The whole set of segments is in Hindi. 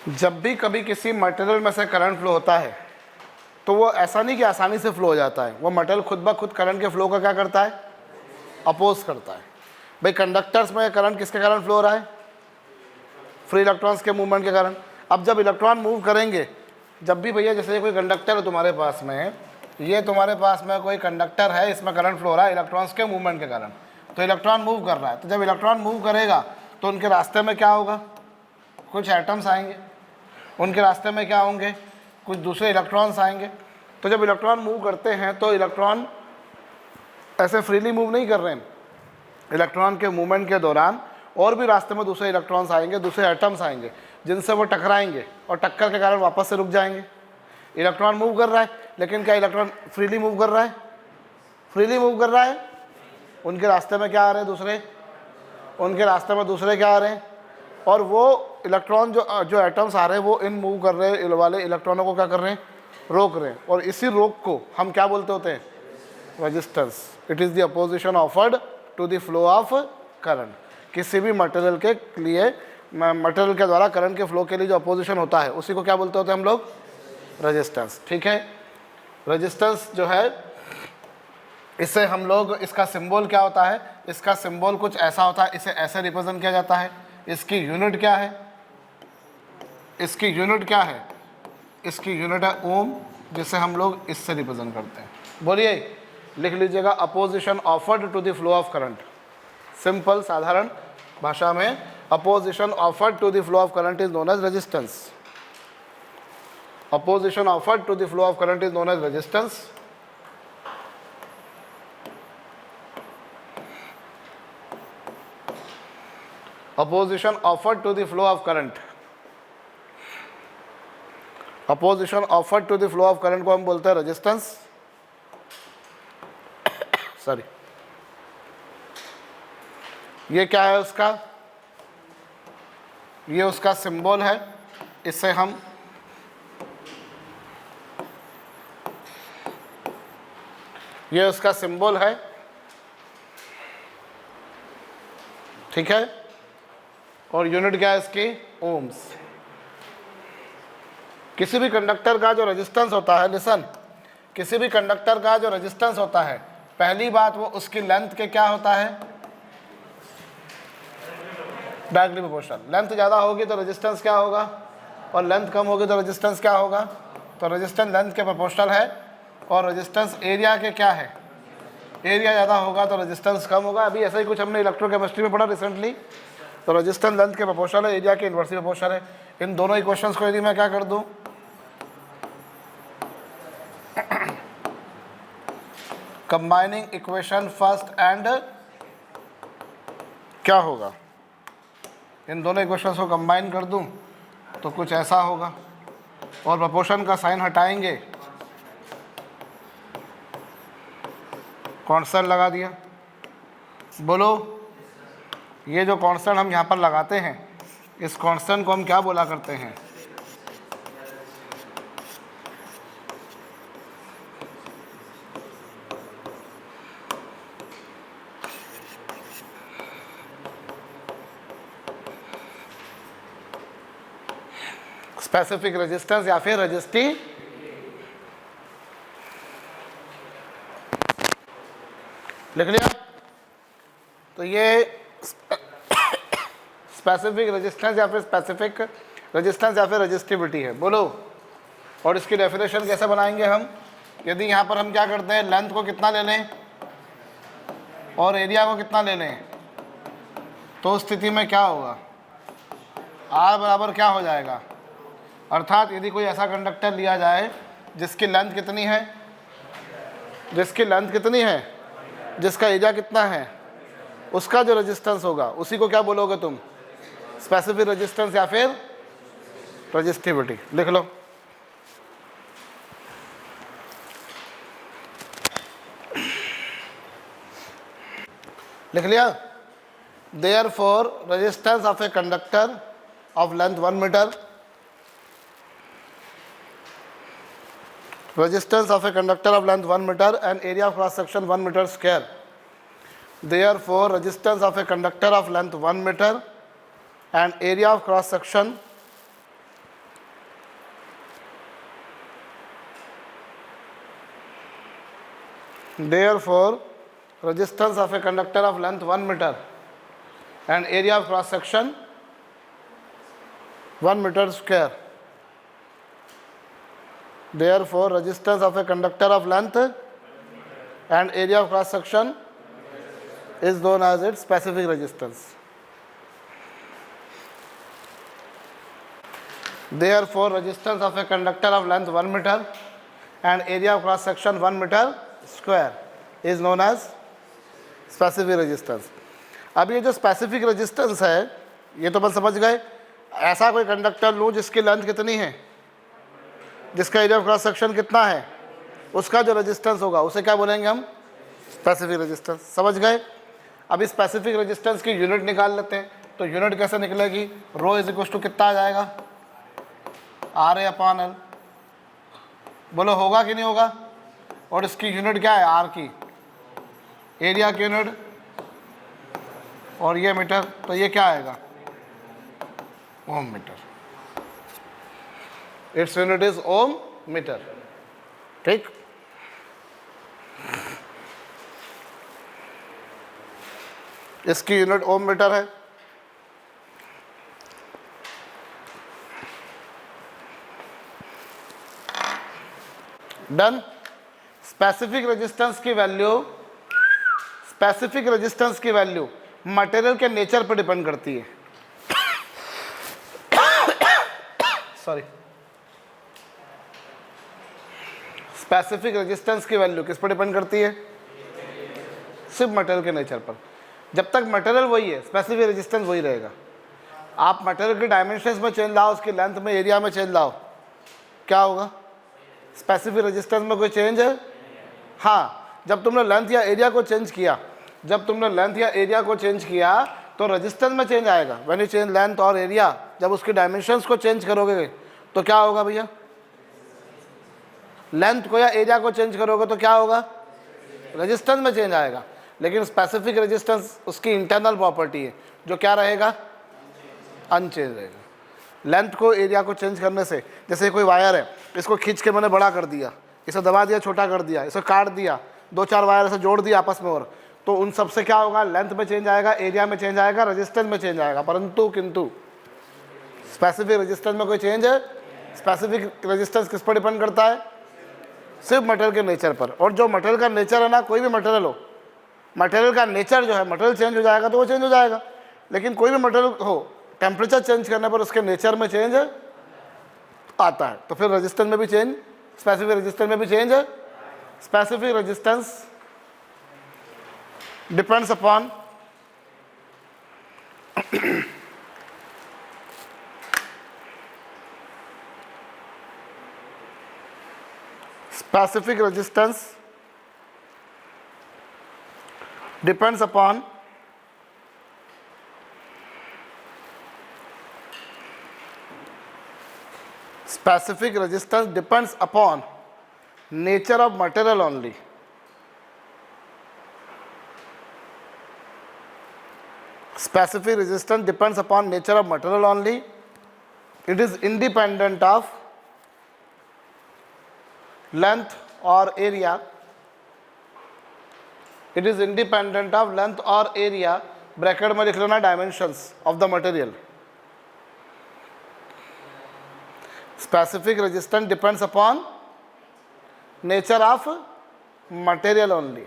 जब भी कभी किसी मटेरियल में से करंट फ्लो होता है तो वो ऐसा नहीं कि आसानी से फ्लो हो जाता है, वो मटेरियल खुद ब खुद करंट के फ्लो का क्या करता है, अपोज करता है। भाई कंडक्टर्स में करंट किसके कारण फ्लो हो रहा है, फ्री इलेक्ट्रॉन्स के मूवमेंट के कारण। अब जब इलेक्ट्रॉन मूव करेंगे, जब भी भैया जैसे कोई कंडक्टर है तुम्हारे पास में, ये तुम्हारे पास में कोई कंडक्टर है, इसमें करंट फ्लो हो रहा है इलेक्ट्रॉन्स के मूवमेंट के कारण, तो इलेक्ट्रॉन मूव कर रहा है। तो जब इलेक्ट्रॉन मूव करेगा तो उनके रास्ते में क्या होगा, कुछ एटम्स आएंगे, उनके रास्ते में क्या होंगे, कुछ दूसरे इलेक्ट्रॉन्स आएंगे। तो जब इलेक्ट्रॉन मूव करते हैं तो इलेक्ट्रॉन ऐसे फ्रीली मूव नहीं कर रहे हैं, इलेक्ट्रॉन के मूवमेंट के दौरान और भी रास्ते में दूसरे इलेक्ट्रॉन्स आएंगे, दूसरे एटम्स आएंगे, जिनसे वो टकराएंगे और टक्कर के कारण वापस से रुक जाएंगे। इलेक्ट्रॉन मूव कर रहा है, लेकिन क्या इलेक्ट्रॉन फ्रीली मूव कर रहा है, फ्रीली मूव कर रहा है। उनके रास्ते में क्या आ रहे हैं, दूसरे, उनके रास्ते में दूसरे क्या आ रहे हैं, और वो इलेक्ट्रॉन जो एटम्स आ रहे हैं वो इन मूव कर रहे वाले इलेक्ट्रॉनों को क्या कर रहे हैं, रोक रहे हैं। और इसी रोक को हम क्या बोलते होते हैं, resistance. It is the opposition offered to the flow of current. किसी भी मटेरियल के लिए, मटेरियल के द्वारा करंट के फ्लो के लिए जो अपोजिशन होता है उसी को क्या बोलते होते हैं हम लोग, रेजिस्टेंस। ठीक है, रेजिस्टेंस जो है, इससे हम लोग, इसका सिंबल क्या होता है, इसका सिंबल कुछ ऐसा होता है, इसे ऐसे रिप्रेजेंट किया जाता है। इसकी यूनिट क्या है, इसकी यूनिट क्या है, इसकी यूनिट है ओम, जिसे हम लोग इससे रिप्रेजेंट करते हैं। बोलिए, लिख लीजिएगा, opposition offered to the flow of current. Simple साधारण भाषा में, opposition offered to the flow of current is known as resistance. opposition offered to the flow of current is known as resistance. Opposition offered to the flow of current, opposition offered to the flow of current को हम बोलते हैं resistance. सॉरी, ये क्या है उसका, ये उसका सिंबल है, इससे हम ये उसका सिंबल है, ठीक है, और यूनिट क्या है इसकी, ओम्स। किसी भी कंडक्टर का जो रेजिस्टेंस होता है, लिसन, किसी भी कंडक्टर का जो रेजिस्टेंस होता है, पहली बात वो उसकी लेंथ के क्या होता है, डायरेक्टली प्रोपोर्शनल। लेंथ ज़्यादा होगी तो रेजिस्टेंस क्या होगा, और लेंथ कम होगी तो रेजिस्टेंस क्या होगा, तो रेजिस्टेंस लेंथ के प्रोपोर्शनल है। और रेजिस्टेंस एरिया के क्या है, एरिया ज़्यादा होगा तो रेजिस्टेंस कम होगा। अभी ऐसा ही कुछ हमने इलेक्ट्रोकेमिस्ट्री में पढ़ा रिसेंटली। तो रेजिस्टेंस लेंथ के प्रोपोर्शनल है, एरिया के इन्वर्सली प्रोपोर्शनल है। इन दोनों इक्वेशंस को यदि मैं क्या कर दूं, कंबाइनिंग इक्वेशन फर्स्ट एंड, क्या होगा, इन दोनों इक्वेशंस को कंबाइन कर दूं तो कुछ ऐसा होगा। और प्रोपोर्शन का साइन हटाएंगे, कांस्टेंट लगा दिया। बोलो, ये जो कांस्टेंट हम यहाँ पर लगाते हैं, इस कांस्टेंट को हम क्या बोला करते हैं, स्पेसिफिक रेजिस्टेंस या फिर रेजिस्टिव। लिख लिया। तो ये स्पेसिफिक रेजिस्टेंस या फिर स्पेसिफिक रेजिस्टेंस या फिर रेजिस्टिविटी है। बोलो, और इसकी डेफिनेशन कैसे बनाएंगे हम, यदि यहाँ पर हम क्या करते हैं, लेंथ को कितना ले लें और एरिया को कितना ले लें, तो उस स्थिति में क्या होगा, R बराबर क्या हो जाएगा। अर्थात यदि कोई ऐसा कंडक्टर लिया जाए जिसकी लेंथ कितनी है, जिसकी लेंथ कितनी है, जिसका एरिया कितना है, उसका जो रेजिस्टेंस होगा उसी को क्या बोलोगे तुम, स्पेसिफिक रेजिस्टेंस या फिर रेजिस्टिविटी। लिख लो। लिख लिया। Therefore resistance of a conductor of length 1 metre, resistance of a conductor of length 1 meter and area of cross section 1 meter square. Therefore, resistance of a conductor of length 1 meter and area of cross section Therefore, resistance of a conductor of length 1 meter and area of cross section 1 meter square. Therefore, resistance of a conductor of length and area of cross section is known as its specific resistance. Therefore, resistance of a conductor of length 1 meter and area of cross section 1 meter square is known as specific resistance. अब ये जो स्पेसिफिक रेजिस्टेंस है ये तो अपन समझ गए. ऐसा कोई कंडक्टर लूँ जिसकी लेंथ कितनी है, जिसका एरिया ऑफ क्रॉस सेक्शन कितना है, उसका जो रेजिस्टेंस होगा उसे क्या बोलेंगे हम, स्पेसिफिक रेजिस्टेंस. समझ गए. अभी स्पेसिफिक रेजिस्टेंस की यूनिट निकाल लेते हैं. तो यूनिट कैसे निकलेगी, रो इज इक्वल टू कितना आ जाएगा, आर ए अपॉन एल. बोलो होगा कि नहीं होगा. और इसकी यूनिट क्या है, आर की, एरिया की यूनिट, और ये मीटर, तो ये क्या आएगा, ohm metre. Its unit is ohm metre. ठीक. इसकी यूनिट ओम मीटर है. डन. स्पेसिफिक रेजिस्टेंस की वैल्यू मटेरियल के नेचर पर डिपेंड करती है. सॉरी, स्पेसिफिक रेजिस्टेंस की वैल्यू किस पर डिपेंड करती है, सिर्फ मटेरियल के नेचर पर. जब तक मटेरियल वही है स्पेसिफिक रेजिस्टेंस वही रहेगा. आप मटेरियल के डायमेंशंस में चेंज लाओ, उसकी लेंथ में, एरिया में चेंज लाओ, क्या होगा, स्पेसिफिक रेजिस्टेंस में कोई चेंज है. हाँ, जब तुमने लेंथ या एरिया को चेंज किया, तो रेजिस्टेंस में चेंज आएगा. व्हेन यू चेंज लेंथ और एरिया, जब उसके डायमेंशंस को चेंज करोगे तो क्या होगा भैया, लेंथ को या एरिया को चेंज करोगे तो क्या होगा, रेजिस्टेंस में चेंज आएगा. लेकिन स्पेसिफिक रेजिस्टेंस उसकी इंटरनल प्रॉपर्टी है जो क्या रहेगा, अनचेंज रहेगा. लेंथ को एरिया को चेंज करने से, जैसे कोई वायर है, इसको खींच के मैंने बड़ा कर दिया, इसे दबा दिया, छोटा कर दिया, इसे काट दिया, 2-4 वायर से जोड़ दिया आपस में, और तो उन सब से क्या होगा, लेंथ में चेंज आएगा, एरिया में चेंज आएगा, रेजिस्टेंस में चेंज आएगा. किंतु स्पेसिफिक रेजिस्टेंस में कोई चेंज है. स्पेसिफिक रेजिस्टेंस किस पर डिपेंड करता है, सिर्फ मटेरियल के नेचर पर. और जो मटेरियल का नेचर है ना, कोई भी मटेरियल हो, मटेरियल का नेचर जो है, मटेरियल चेंज हो जाएगा तो वो चेंज हो जाएगा. लेकिन कोई भी मटेरियल हो, टेम्परेचर चेंज करने पर उसके नेचर में चेंज आता है. तो फिर रेजिस्टेंस में भी चेंज, स्पेसिफिक रेजिस्टेंस में भी चेंज है. Specific resistance depends upon specific resistance depends upon nature of material only. Specific resistance depends upon nature of material only. It is independent of length or area. It is independent of length or area. Bracket में लिख लेना dimensions of the material. Specific resistance depends upon nature of material only.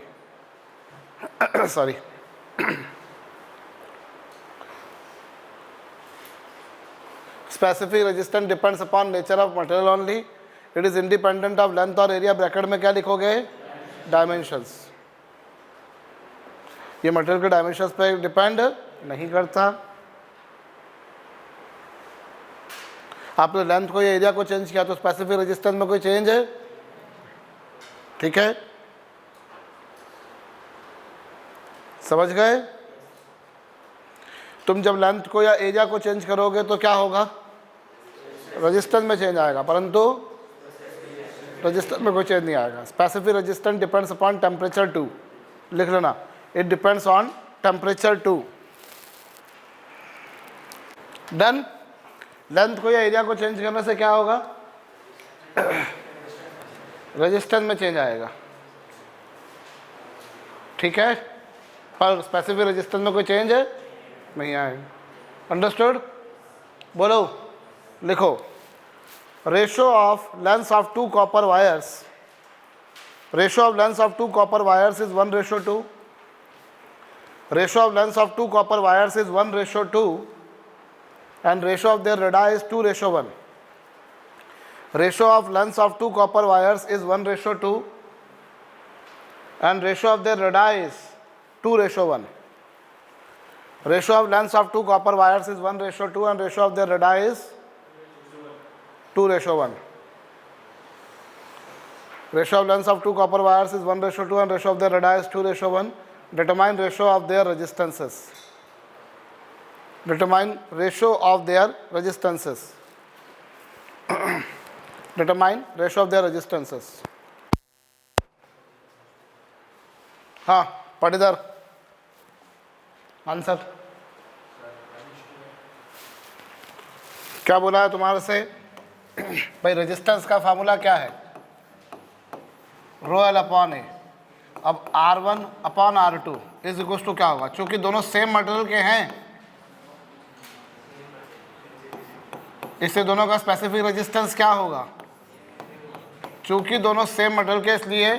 Sorry, specific resistance depends upon nature of material only. It is independent of length और एरिया. ब्रैकेट में क्या लिखोगे, डायमेंशंस. ये मटेरियल के डायमेंशंस पे डिपेंड नहीं करता. आपने लेंथ को या एरिया को चेंज किया तो स्पेसिफिक रेजिस्टेंस में कोई चेंज है. ठीक है, समझ गए. तुम जब लेंथ को या एरिया को चेंज करोगे तो क्या होगा, रेजिस्टेंस में चेंज आएगा, परंतु रेजिस्टेंस में कोई चेंज नहीं आएगा. Specific resistance depends upon temperature too. लिख लेना, it depends on temperature too. Done. Length को या एरिया को चेंज करने से क्या होगा, रेजिस्टेंस में चेंज आएगा. ठीक है, पर स्पेसिफिक रेजिस्टेंस में कोई चेंज है नहीं आए। अंडरस्टूड? बोलो, लिखो। Ratio of length of two copper wires, ratio of length of two copper wires is 1:2। Ratio of length of two copper wires is 1:2 and ratio of their radii is 2:1. Ratio of lengths of two copper wires is 1:2 and ratio of their radii is 2:1. Ratio of lengths of two copper wires is 1:2 and ratio of their radii is 2:1. Ratio of lengths of two copper wires is 1:2 and ratio of their radii is 2:1. Determine ratio of their resistances. Determine ratio of their resistances. Determine ratio of their resistances. हाँ, पढ़ इधर आंसर। क्या बोला है तुम्हारे से भाई? रेजिस्टेंस का फार्मूला क्या है? रो एल अपॉन ए। अब R1 upon R2 is equal to क्या होगा? चूंकि दोनों सेम मटेरियल के हैं, इससे दोनों का स्पेसिफिक रेजिस्टेंस क्या होगा? चूंकि दोनों सेम मटेरियल के, इसलिए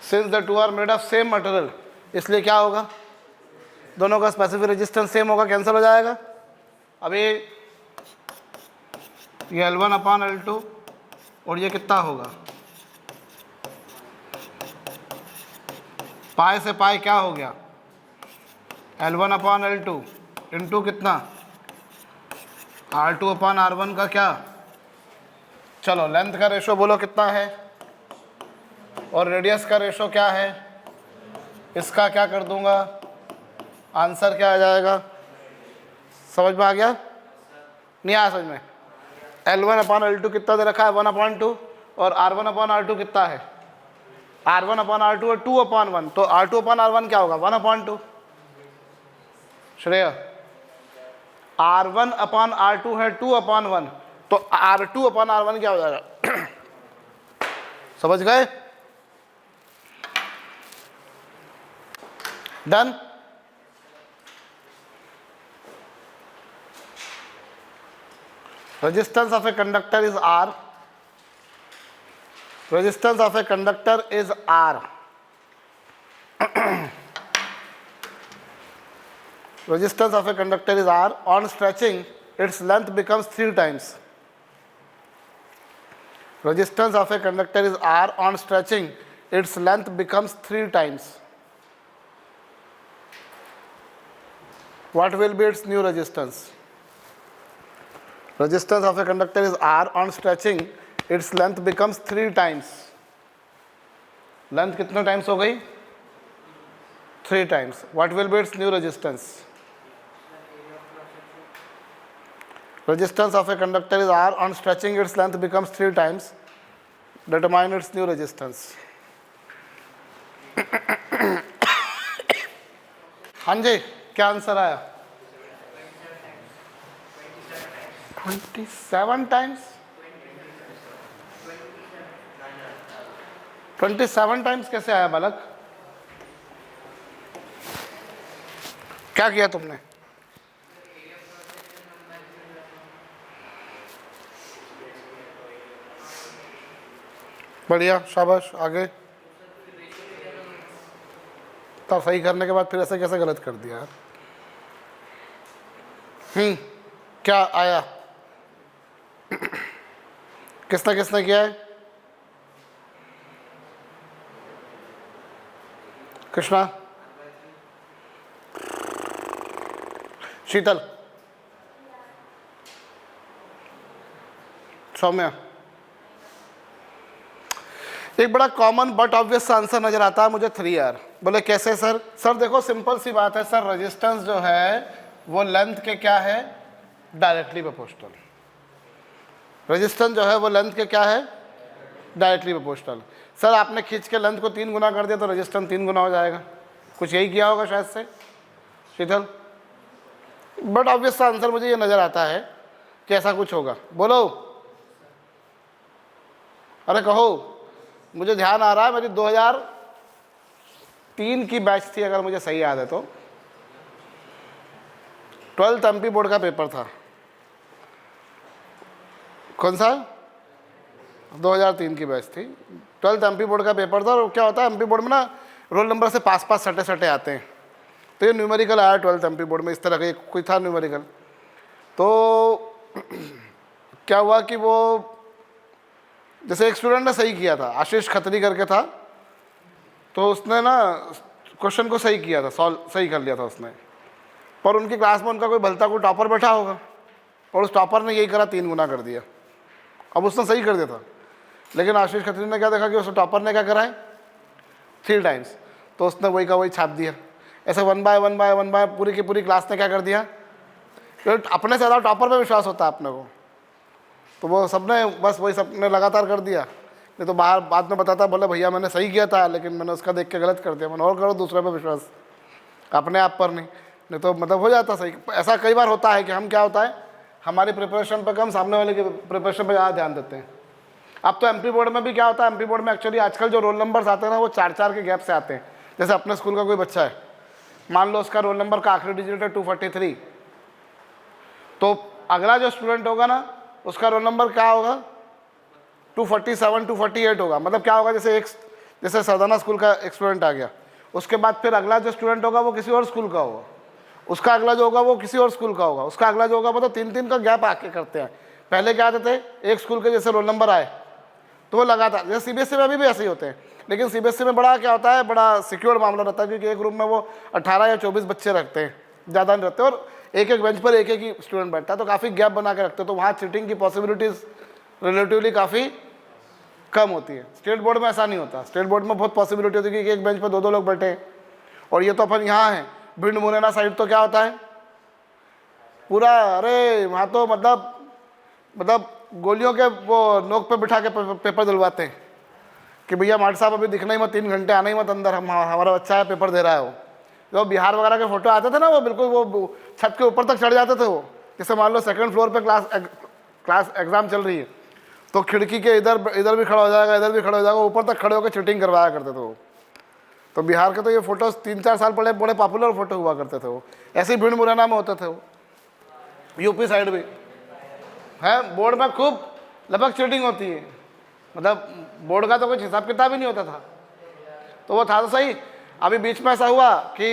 since the two are made of same material, इसलिए क्या होगा? दोनों का स्पेसिफिक रेजिस्टेंस सेम होगा, कैंसिल हो जाएगा। अभी ये L1 अपॉन L2 और ये कितना होगा? पाई से पाई क्या हो गया? L1 अपॉन L2 इंटू कितना? R2 अपॉन R1 का क्या? चलो लेंथ का रेशो बोलो कितना है, और रेडियस का रेशो क्या है? इसका क्या कर दूंगा? आंसर क्या आ जाएगा? समझ में आ गया? नहीं आया समझ में? L1 अपॉन L2 कितना दे रखा है? 1/2 और R1 अपॉन R2 कितना है? R1 अपॉन R2 और 2/1, तो R2 अपॉन R1 क्या होगा? 1/2। श्रेय, R1 अपॉन R2 है 2/1, तो R2 अपॉन R1 क्या हो जाएगा? समझ गए? Done? Resistance of a conductor is R. Resistance of a conductor is R. Resistance of a conductor is R. On stretching, its length becomes 3 times. Resistance of a conductor is R. On stretching, its length becomes 3 times. What will be its new resistance? Resistance of a conductor is R. On stretching, its length becomes 3 times. Length कितने times हो गई? 3 times. What will be its new resistance? Resistance of a conductor is R. On stretching, its length becomes 3 times. Determine its new resistance. हाँ जी, क्या आंसर आया? 27 times? 27 टाइम्स कैसे आया बालक? क्या किया तुमने? बढ़िया, शाबाश। आगे तब सही करने के बाद फिर ऐसे कैसे गलत कर दिया यार? क्या आया? किसने किसने किया है? कृष्णा, शीतल, सौम्या। एक बड़ा कॉमन बट ऑब्वियस आंसर नजर आता है मुझे 3R। बोले कैसे सर? सर देखो सिंपल सी बात है सर, रेजिस्टेंस जो है वो लेंथ के क्या है? Directly proportional. रेजिस्टेंस जो है वो लेंथ के क्या है? Directly proportional. सर आपने खींच के लेंथ को 3 गुना कर दिया तो रेजिस्टेंस 3 गुना हो जाएगा। कुछ यही किया होगा शायद से शीतल। बट ऑब्वियस आंसर मुझे ये नज़र आता है कि ऐसा कुछ होगा। बोलो अरे कहो, मुझे ध्यान आ रहा है मेरी 2003 की बैच थी, अगर मुझे सही याद है तो 12th एमपी बोर्ड का पेपर था। कौन सा? 2003 की बैच थी, 12th एमपी बोर्ड का पेपर था। और क्या होता है एमपी बोर्ड में ना, रोल नंबर से पास पास सटे सटे आते हैं। तो ये न्यूमेरिकल आया 12th एमपी बोर्ड में, इस तरह का कोई था न्यूमेरिकल। तो क्या हुआ कि वो, जैसे एक स्टूडेंट ने सही किया था, आशीष खत्री करके था, तो उसने ना क्वेश्चन को सही किया था, सॉल्व सही कर लिया था उसने। पर उनकी क्लास में उनका कोई भलता कोई टॉपर बैठा होगा, और उस टॉपर ने यही करा, 3 गुना कर दिया। अब उसने सही कर दिया था, लेकिन आशीष खत्री ने क्या देखा कि उस टॉपर ने क्या करा है, 3 टाइम्स। तो उसने वही का वही छाप दिया। ऐसे 1 बाय 1 बाय पूरी की पूरी क्लास ने क्या कर दिया, तो अपने से ज़्यादा टॉपर पे विश्वास होता है अपने को, तो वो सबने बस वही सबने लगातार कर दिया। नहीं तो बाहर बाद में बताता, बोले भैया मैंने सही किया था, लेकिन मैंने उसका देख के गलत कर दिया। मैंने और करो दूसरे पे विश्वास, अपने आप पर नहीं तो मतलब हो जाता सही। ऐसा कई बार होता है कि हम क्या होता है, हमारी प्रिपरेशन पर कम, सामने वाले की प्रिपरेशन पर ज़्यादा ध्यान देते हैं। अब तो एमपी बोर्ड में भी क्या होता है, एमपी बोर्ड में एक्चुअली आजकल जो रोल नंबर्स आते हैं ना, वो 4-4 के गैप से आते हैं। जैसे अपने स्कूल का कोई बच्चा है, मान लो उसका रोल नंबर का आखिरी डिजिट है 243, तो अगला जो स्टूडेंट होगा ना, उसका रोल नंबर क्या होगा, 247 248 होगा। मतलब क्या होगा, जैसे सरदाना स्कूल का एक स्टूडेंट आ गया, उसके बाद फिर अगला जो स्टूडेंट होगा वो किसी और स्कूल का होगा, उसका अगला जो होगा वो किसी और स्कूल का होगा, उसका अगला जो होगा, मतलब 3-3 का गैप आके करते हैं। पहले क्या आते थे, एक स्कूल के जैसे रोल नंबर आए तो वो लगातार, जैसे सीबीएसई में अभी भी ऐसे ही होते हैं, लेकिन सीबीएसई में बड़ा क्या होता है, बड़ा सिक्योर मामला रहता है, क्योंकि एक रूम में वो 18 या 24 बच्चे रखते हैं, ज़्यादा नहीं रहते, और एक एक बेंच पर एक एक ही स्टूडेंट बैठता है, तो काफ़ी गैप बना के रखते हैं, तो वहाँ चीटिंग की पॉसिबिलिटीज़ रिलेटिवली काफ़ी कम होती है। स्टेट बोर्ड में ऐसा नहीं होता, स्टेट बोर्ड में बहुत पॉसिबिलिटी होती है कि एक बेंच पर 2-2 लोग बैठे हैं। और ये तो अपन यहाँ हैं, भिंड मुरैना साइड तो क्या होता है पूरा, अरे वहाँ तो मतलब गोलियों के वो नोक पे बिठा के पेपर दिलवाते हैं कि भैया मार्ट साहब अभी दिखना ही मत, 3 घंटे आना ही मत अंदर, हमारा बच्चा है पेपर दे रहा है। वो जो बिहार वगैरह के फोटो आते थे ना, वो बिल्कुल वो छत के ऊपर तक चढ़ जाते थे। वो जैसे मान लो 2nd फ्लोर पे क्लास एग्जाम चल रही है, तो खिड़की के इधर भी खड़ा हो जाएगा, इधर भी खड़ा हो जाएगा, ऊपर तक खड़े होकर चीटिंग करवाया करते थे वो। तो बिहार के तो ये फोटोज 3-4 साल पहले बड़े पॉपुलर फोटो हुआ करते थे वो। ऐसे ही भिंड मुरैना में होते थे वो, यूपी साइड भी है। बोर्ड में खूब लगभग चीटिंग होती है, मतलब बोर्ड का तो कुछ हिसाब किताब ही नहीं होता था। तो वो था तो सही। अभी बीच में ऐसा हुआ कि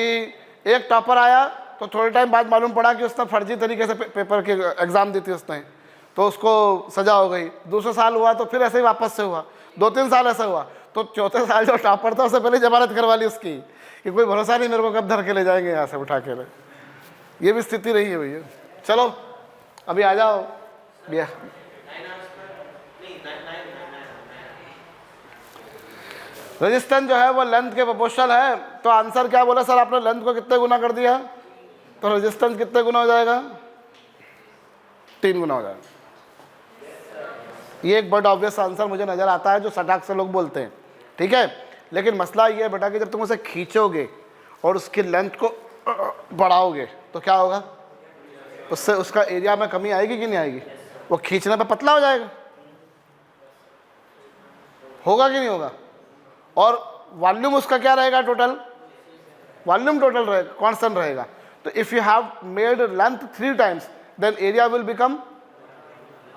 एक टॉपर आया, तो थोड़े टाइम बाद मालूम पड़ा कि उसने फर्जी तरीके से पेपर की एग्ज़ाम दी थी उसने, तो उसको सज़ा हो गई। दूसरे साल हुआ तो फिर ऐसे ही वापस से हुआ, 2-3 साल ऐसा हुआ। तो चौथे साल जो टॉपर था उससे पहले जमानत करवा ली उसकी कि कोई भरोसा नहीं मेरे को कब धर के ले जाएंगे यहाँ से उठा के। ये भी स्थिति रही है भैया। चलो अभी आ जाओ भैया। रेजिस्टेंस जो है वो लेंथ के प्रोपोर्शनल है। तो आंसर क्या बोला सर आपने, लेंथ को कितने गुना कर दिया, तो रेजिस्टेंस कितने गुना हो जाएगा, 3 गुना हो जाएगा। ये एक बड़ा ऑब्वियस आंसर मुझे नज़र आता है जो सटाक से लोग बोलते हैं, ठीक है। लेकिन मसला ये है बेटा कि जब तुम उसे खींचोगे और उसकी लेंथ को बढ़ाओगे तो क्या होगा, उससे उसका एरिया में कमी आएगी कि नहीं आएगी, वो खींचने पे पतला हो जाएगा, होगा कि नहीं होगा। और वॉल्यूम उसका क्या रहेगा, टोटल वॉल्यूम टोटल रहेगा, कांस्टेंट रहेगा। तो if you have made length 3 times then area will become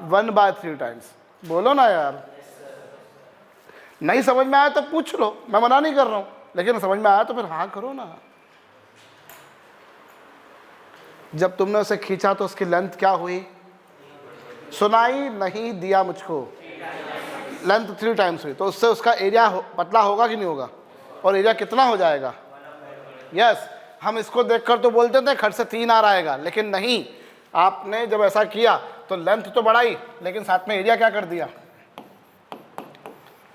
1/3 times. बोलो ना यार, नहीं समझ में आया तो पूछ लो, मैं मना नहीं कर रहा हूं, लेकिन समझ में आया तो फिर हाँ करो ना। जब तुमने उसे खींचा तो उसकी लेंथ क्या हुई, सुनाई नहीं दिया मुझको, लेंथ 3 टाइम्स हुई, तो उससे उसका एरिया पतला होगा कि नहीं होगा, और एरिया कितना हो जाएगा। यस, हम इसको देखकर तो बोलते थे खट से 3 आ रहेगा, लेकिन नहीं, आपने जब ऐसा किया तो लेंथ तो बढ़ाई लेकिन साथ में एरिया क्या कर दिया।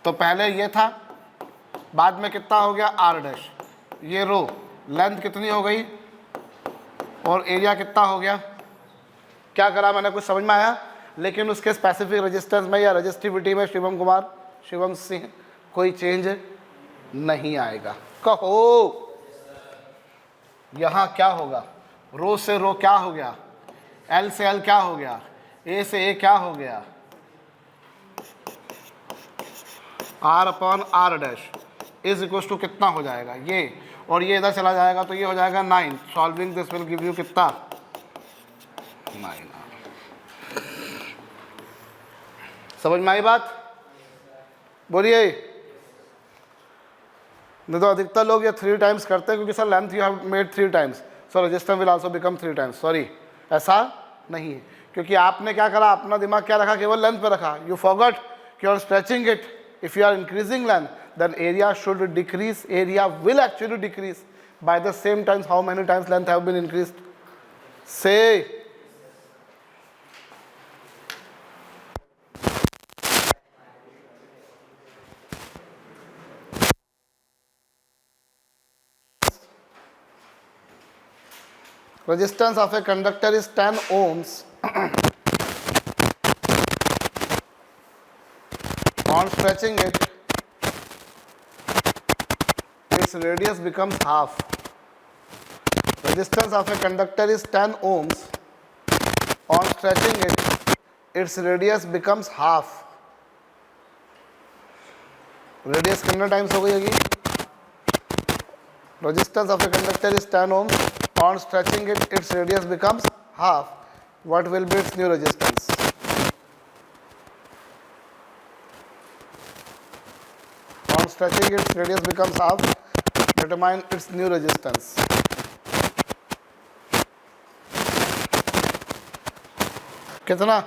तो पहले ये था, बाद में कितना हो गया r', ये रो, लेंथ कितनी हो गई और एरिया कितना हो गया। क्या करा मैंने, कुछ समझ में आया। लेकिन उसके स्पेसिफिक रेजिस्टेंस में या रजिस्टिविटी में शिवम सिंह कोई चेंज नहीं आएगा। कहो यहाँ क्या होगा, रो से रो क्या हो गया, एल से एल क्या हो गया, ए से ए क्या हो गया, R upon R dash is equal to कितना हो जाएगा ये, और ये इधर चला जाएगा तो ये हो जाएगा 9। Solving this will give you कितना 9। समझ में आई बात? बोलिए। नहीं तो अधिकतर लोग ये 3 टाइम्स करते हैं क्योंकि sir length you have made 3 times, so resistance will also become 3 times. Sorry, ऐसा नहीं है, क्योंकि आपने क्या करा, अपना दिमाग क्या रखा, केवल लेंथ पे रखा। यू फॉरगॉट कि you are stretching it. If you are increasing length then area should decrease, area will actually decrease by the same times how many times length have been increased. Say resistance of a conductor is 10 ohms on stretching it its radius becomes half. Resistance of a conductor is 10 ohms. On stretching it, its radius becomes half. Radius कितना times हो गई होगी? Resistance of a conductor is 10 ohms. On stretching it, its radius becomes half. What will be its new resistance? On stretching its radius becomes half. Determine its new resistance. कितना?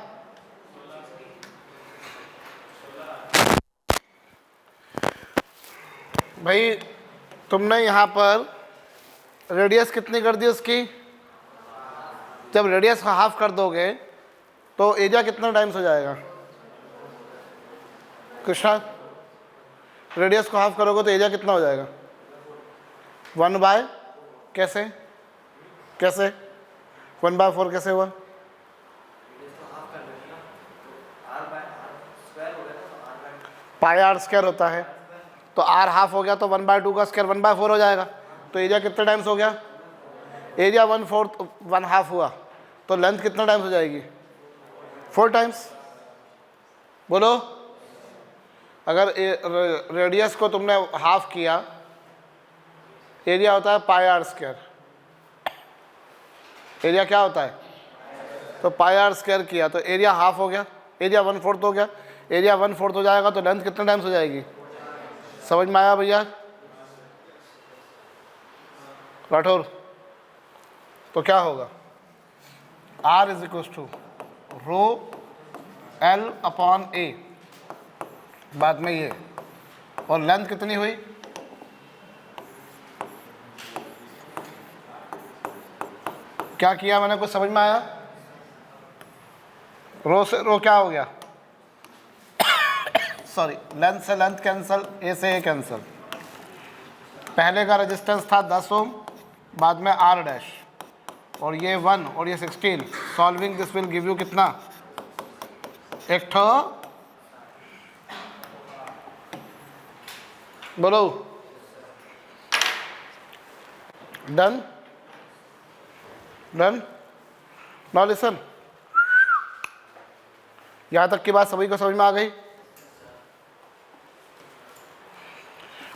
भाई तुमने यहां पर रेडियस कितनी कर दी उसकी? जब रेडियस का हाफ कर दोगे तो एरिया कितना टाइम्स हो जाएगा? कृष्णा, रेडियस को हाफ करोगे तो एरिया कितना हो जाएगा? 1 बाय कैसे 1/4 कैसे हुआ? पाई आर स्क्वायर होता है, तो आर हाफ हो गया तो 1/2 का स्क्वायर 1/4 हो जाएगा। तो एरिया कितने टाइम्स हो गया? एरिया 1/4 1/2 हुआ, तो लेंथ कितना टाइम्स हो जाएगी? 4 टाइम्स। बोलो, अगर रेडियस को तुमने हाफ किया, एरिया होता है पाई आर स्क्वायर। एरिया क्या होता है? तो पाई आर स्क्वायर किया तो एरिया हाफ हो गया, एरिया 1/4 हो गया। एरिया 1/4 हो जाएगा तो लेंथ कितने टाइम्स हो जाएगी? समझ में आया भैया राठौर? तो क्या होगा? R is equal to rho L upon A, बाद में ये, और लेंथ कितनी हुई? क्या किया मैंने, कुछ समझ में आया? रो से रो क्या हो गया? सॉरी, लेंथ से लेंथ कैंसल, ए से ए कैंसल। पहले का रेजिस्टेंस था 10 ओम, बाद में आर डैश, और ये 1 और ये 16। Solving this will give you कितना? एक ठो बोलो, डन डन। नाउ लिसन, यहां तक की बात सभी को समझ में आ गई?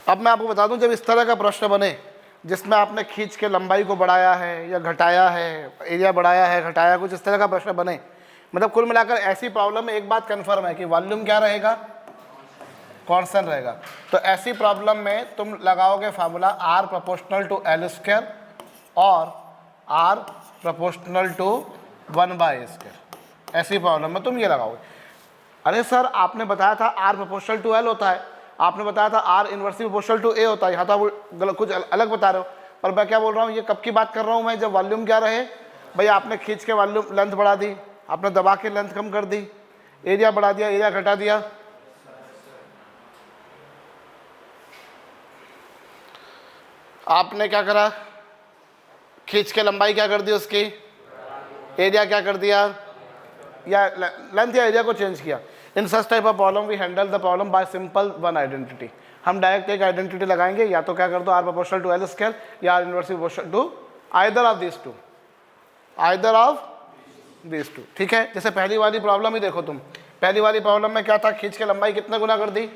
अब मैं आपको बता दूं, जब इस तरह का प्रश्न बने जिसमें आपने खींच के लंबाई को बढ़ाया है या घटाया है, एरिया बढ़ाया है घटाया, कुछ इस तरह का प्रश्न बने, मतलब कुल मिलाकर ऐसी प्रॉब्लम में एक बात कंफर्म है कि वॉल्यूम क्या रहेगा? कांस्टेंट रहेगा। तो ऐसी प्रॉब्लम में तुम लगाओगे formula R proportional to L square और R प्रोपोर्शनल टू 1/A²। ऐसी प्रॉब्लम में तुम ये लगाओगे। अरे सर, आपने बताया था R प्रोपोर्शनल टू L होता है, आपने बताया था R inversely proportional to A होता है, यहाँ तो आप कुछ अलग बता रहे हो। पर मैं क्या बोल रहा हूँ, ये कब की बात कर रहा हूँ मैं, जब वॉल्यूम क्या रहे। भाई आपने खींच के वॉल्यूम लेंथ बढ़ा दी, आपने दबा के लेंथ कम कर दी, एरिया बढ़ा दिया, एरिया घटा दिया। आपने क्या करा, खींच के लंबाई क्या कर दी उसकी, एरिया क्या कर दिया, या लेंथ या एरिया को चेंज किया। In such type of problem we handle the problem by simple one identity. हम डायरेक्ट एक आइडेंटिटी लगाएंगे, या तो क्या कर दो R proportional to L square या R inversely proportional to either of this two, either of this two. ठीक है, जैसे पहली वाली प्रॉब्लम ही देखो तुम, पहली वाली प्रॉब्लम में क्या था, खींच के लंबाई कितना गुना कर दी,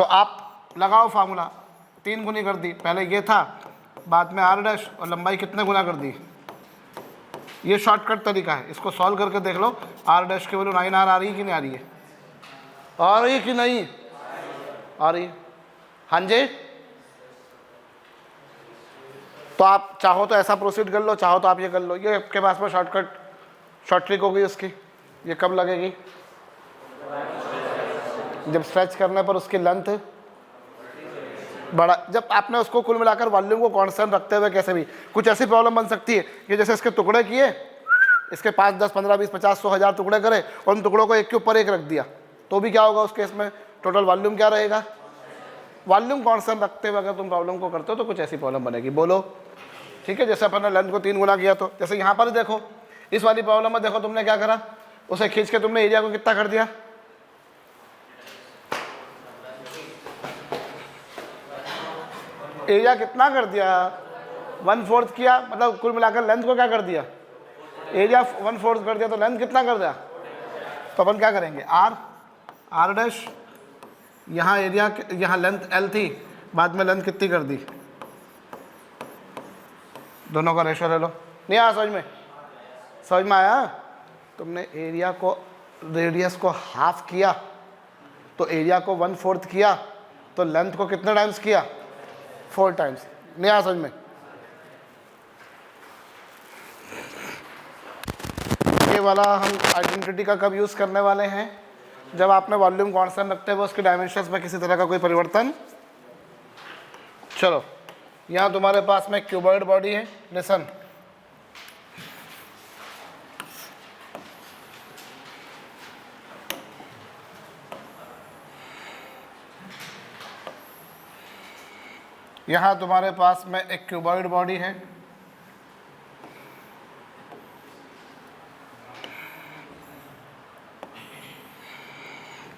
तो आप लगाओ फार्मूला, 3 गुनी कर दी, पहले ये था, बाद में आर डैश, और लंबाई कितने गुना कर दी। ये शॉर्टकट तरीका है, इसको सॉल्व करके देख लो। आर डैश की वैल्यू 9R आ रही है कि नहीं आ रही है, आ रही है कि नहीं आ रही है। हाँ जी, तो आप चाहो तो ऐसा प्रोसीड कर लो, चाहो तो आप ये कर लो। ये आपके पास में शॉर्ट ट्रिक होगी उसकी। ये कब लगेगी, जब स्ट्रेच करने पर उसकी लेंथ बड़ा, जब आपने उसको कुल मिलाकर वॉल्यूम को कांस्टेंट रखते हुए कैसे भी कुछ ऐसी प्रॉब्लम बन सकती है कि जैसे इसके टुकड़े किए, इसके 5, 10, 15, 20, 50, 100, 1000 टुकड़े करे और उन टुकड़ों को एक के ऊपर एक रख दिया, तो भी क्या होगा उस केस में, टोटल वॉल्यूम क्या रहेगा। वॉल्यूम कांस्टेंट रखते हुए अगर तुम प्रॉब्लम को करते हो तो कुछ ऐसी प्रॉब्लम बनेगी। बोलो ठीक है। जैसे अपन ने लेंथ को 3 गुना किया, तो जैसे यहाँ पर देखो इस वाली प्रॉब्लम में देखो तुमने क्या करा, उसे खींच के तुमने एरिया को कितना कर दिया, एरिया कितना कर दिया, 1/4 किया, मतलब कुल मिलाकर लेंथ को क्या कर दिया, एरिया 1/4 कर दिया, तो लेंथ कितना कर दिया। तो अपन क्या करेंगे, आर डैश, यहाँ एरिया, यहाँ लेंथ L थी, बाद में लेंथ कितनी कर दी, दोनों का रेशो ले लो। नहीं आया समझ में आया। तुमने एरिया को, रेडियस को हाफ किया तो एरिया को 1/4 किया, तो लेंथ को कितने टाइम्स किया, 4 टाइम्स। नहीं आया समझ में। ये वाला हम आइडेंटिटी का कब यूज़ करने वाले हैं, जब आपने वॉल्यूम कांस्टेंट रखते हुए उसके डायमेंशंस में किसी तरह का कोई परिवर्तन। चलो यहाँ तुम्हारे पास में क्यूबॉइड बॉडी है, लिसन, यहाँ तुम्हारे पास में एक क्यूबॉइड बॉडी है,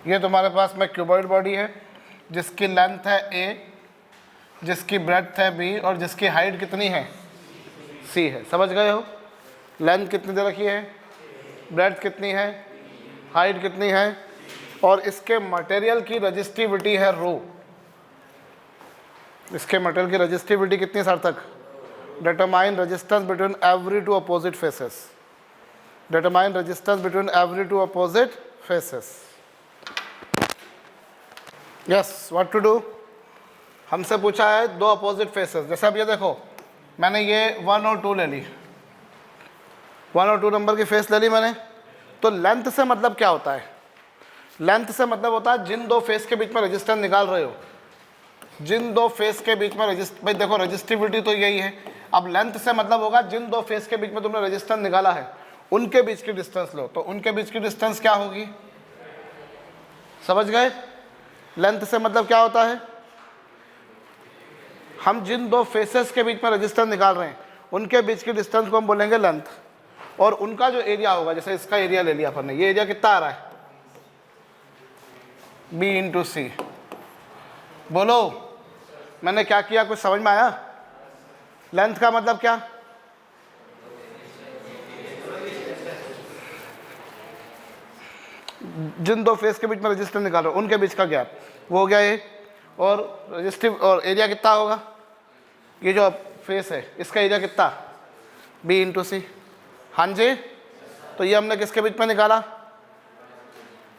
ये तुम्हारे पास में क्यूबॉइड बॉडी है जिसकी लेंथ है a, जिसकी ब्रेड्थ है b और जिसकी हाइट कितनी है c है। समझ गए हो। लेंथ कितनी दे रखी है, ब्रेड्थ कितनी है, हाइट कितनी है, और इसके मटेरियल की रजिस्टिविटी है रो। इसके मटेरियल की रजिस्टिविटी कितनी सार्थक, determine resistance between every two opposite faces, determine resistance between every two opposite faces. Yes, what to do, हमसे पूछा है 2 अपोजिट फेसेस। जैसे अब ये देखो, मैंने ये 1 और 2 ले ली, 1 और 2 नंबर की फेस ले ली मैंने। तो लेंथ से मतलब क्या होता है, लेंथ से मतलब होता है जिन 2 फेस के बीच में रेजिस्टेंस निकाल रहे हो, जिन 2 फेस के बीच में भाई देखो रजिस्टिविटी तो यही है। अब लेंथ से मतलब होगा जिन 2 फेस के बीच में तुमने रेजिस्टेंस निकाला है उनके बीच की डिस्टेंस लो, तो उनके बीच की डिस्टेंस क्या होगी। समझ गए। लेंथ से मतलब क्या होता है, हम जिन 2 फेसेस के बीच में रेजिस्टेंस निकाल रहे हैं उनके बीच की डिस्टेंस को हम बोलेंगे लेंथ, और उनका जो एरिया होगा, जैसे इसका एरिया ले लिया अपन ने, ये एरिया कितना आ रहा है, b × c। बोलो मैंने क्या किया, कुछ समझ में आया। लेंथ का मतलब क्या, जिन 2 फेस के बीच में रेजिस्टेंस निकाल रहे हो उनके बीच का गैप, वो हो गया ये। और रजिस्टिव और एरिया कितना होगा, ये जो फेस है इसका एरिया कितना, b × c। हाँ जी, तो ये हमने किसके बीच में निकाला,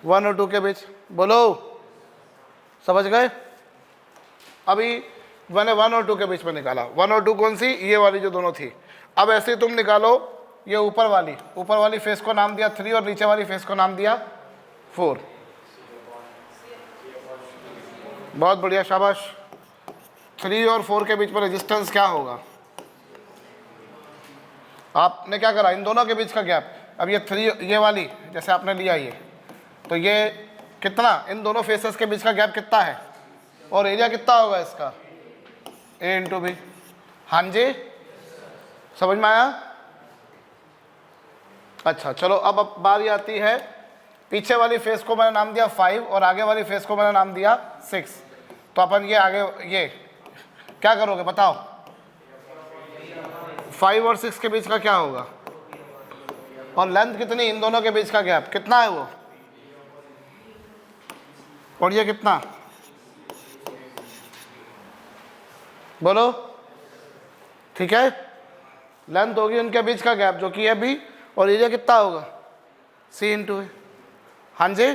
1 और 2 के बीच। बोलो समझ गए। अभी मैंने 1 और 2 के बीच में निकाला, 1 और 2 कौन सी, ये वाली जो दोनों थी। अब ऐसे ही तुम निकालो ये ऊपर वाली फेस को नाम दिया 3 और नीचे वाली फेस को नाम दिया 4। बहुत बढ़िया, शाबाश। 3 और 4 के बीच में रेजिस्टेंस क्या होगा, आपने क्या करा, इन दोनों के बीच का गैप। अब ये 3, ये वाली जैसे आपने लिया ये, तो ये कितना, इन दोनों फेसेस के बीच का गैप कितना है, और एरिया कितना होगा इसका, a × b। हाँ जी, समझ में आया। अच्छा चलो, अब बारी आती है, पीछे वाली फेस को मैंने नाम दिया 5 और आगे वाली फेस को मैंने नाम दिया 6। तो अपन ये आगे ये क्या करोगे बताओ, 5 और 6 के बीच का क्या होगा, और लेंथ कितनी, इन दोनों के बीच का गैप कितना है वो, और ये कितना, बोलो, ठीक है। लेंथ होगी उनके बीच का गैप जो कि है बी, और एरिया कितना होगा सी इंटू ए। हाँ जी,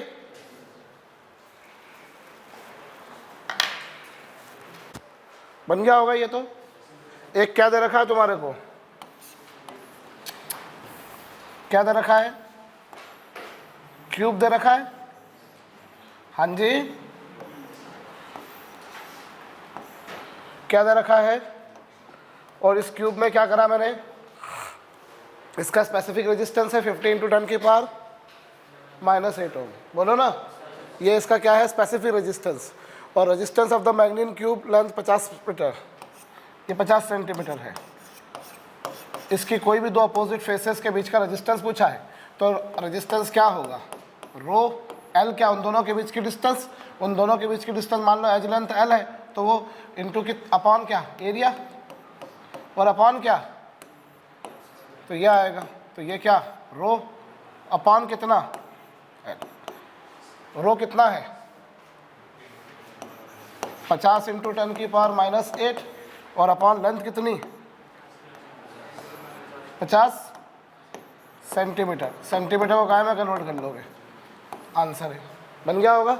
बन गया होगा ये तो। एक क्या दे रखा है तुम्हारे को, क्या दे रखा है, क्यूब दे रखा है। हाँ जी, क्या दे रखा है, और इस क्यूब में क्या करा मैंने, इसका स्पेसिफिक रेजिस्टेंस है 50 इंटू 10 की पावर -8 ओम। बोलो ना, ये इसका क्या है स्पेसिफिक रेजिस्टेंस, और resistance of the manganin cube length 50 metre, ये 50 सेंटीमीटर है। इसकी कोई भी दो अपोजिट फेसेस के बीच का रेजिस्टेंस पूछा है, तो रेजिस्टेंस क्या होगा, रो एल, क्या उन दोनों के बीच की डिस्टेंस, उन दोनों के बीच की डिस्टेंस मान लो एज लेंथ एल है, तो वो इंटू की अपॉन क्या एरिया, और अपॉन क्या, तो ये आएगा, तो ये क्या रो अपॉन कितना एल, रो कितना है 50 इंटू 10 की पावर -8, और अपॉन लेंथ कितनी 50 सेंटीमीटर। सेंटीमीटर को काय में कन्वर्ट कर लोगे, आंसर है। बन गया होगा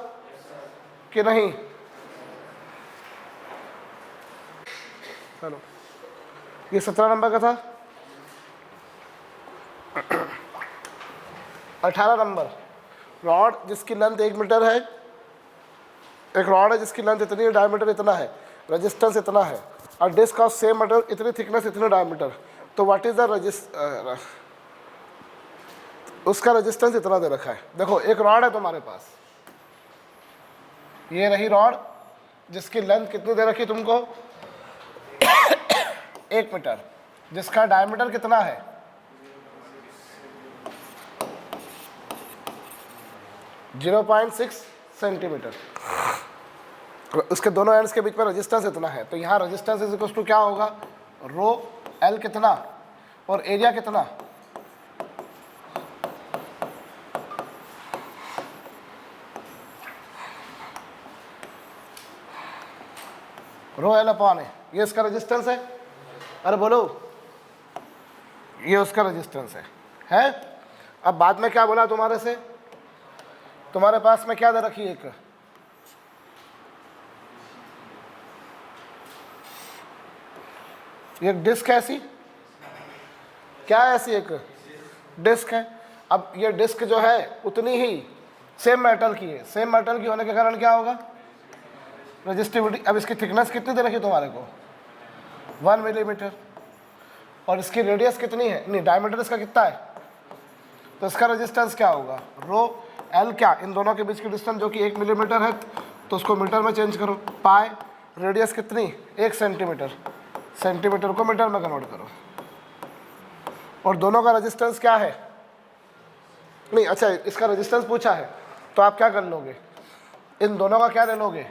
कि नहीं, चलो ये 17 नंबर का था। 18 नंबर, रॉड जिसकी लेंथ 1 मीटर है, एक रॉड है जिसकी लेंथ इतनी है, डायमीटर इतना है, रेजिस्टेंस इतना है, और डिस्क ऑफ सेम मटेरियल, इतनी थिकनेस इतने डायमीटर, तो व्हाट इज द उसका रेजिस्टेंस इतना दे रखा है। देखो एक रॉड है तुम्हारे पास, ये रही रॉड जिसकी लेंथ कितनी दे रखी तुमको 1 मीटर, जिसका डायमीटर कितना है 0.6 सेंटीमीटर, उसके दोनों एंड्स के बीच में रेजिस्टेंस इतना है, तो यहाँ रेजिस्टेंस इज इक्वल टू क्या होगा, रो एल कितना और एरिया कितना, रो एल अपॉन है, ये इसका रेजिस्टेंस है। अरे बोलो, ये उसका रेजिस्टेंस है। अब बाद में क्या बोला तुम्हारे से, तुम्हारे पास में क्या दे रखी है, एक डिस्क है ऐसी, क्या है ऐसी एक डिस्क है। अब ये डिस्क जो है उतनी ही सेम मेटल की है, सेम मेटल की होने के कारण क्या होगा रेजिस्टिविटी। अब इसकी थिकनेस कितनी दे रखी तुम्हारे को 1 मिलीमीटर, और इसकी रेडियस कितनी है, नहीं डायमीटर इसका कितना है, तो इसका रेजिस्टेंस क्या होगा रो एल, क्या इन दोनों के बीच की डिस्टेंस जो कि 1 मिलीमीटर है, तो उसको मीटर में चेंज करो, पाए रेडियस कितनी 1 सेंटीमीटर, सेंटीमीटर को मीटर में कन्वर्ट करो, और दोनों का रेजिस्टेंस क्या है, नहीं अच्छा इसका रेजिस्टेंस पूछा है, तो आप क्या कर लोगे, इन दोनों का क्या ले लोगे,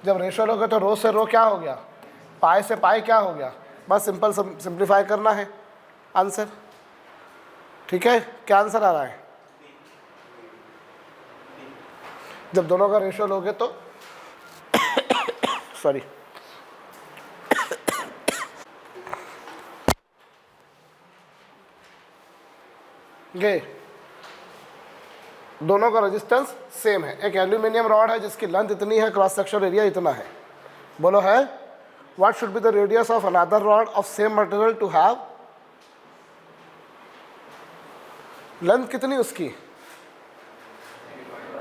जब रेशो लोगे तो रो से रो क्या हो गया, पाई से पाई क्या हो गया, बस सिंपल सिंप्लीफाई करना है आंसर। ठीक है, क्या आंसर आ रहा है, जब दोनों का रेशो लोगे तो सॉरी ये दोनों का रेजिस्टेंस सेम है। एक एल्यूमिनियम रॉड है जिसकी लेंथ इतनी है, क्रॉस सेक्शन एरिया इतना है, बोलो है what should be the radius of another rod of same material to have, length कितनी उसकी,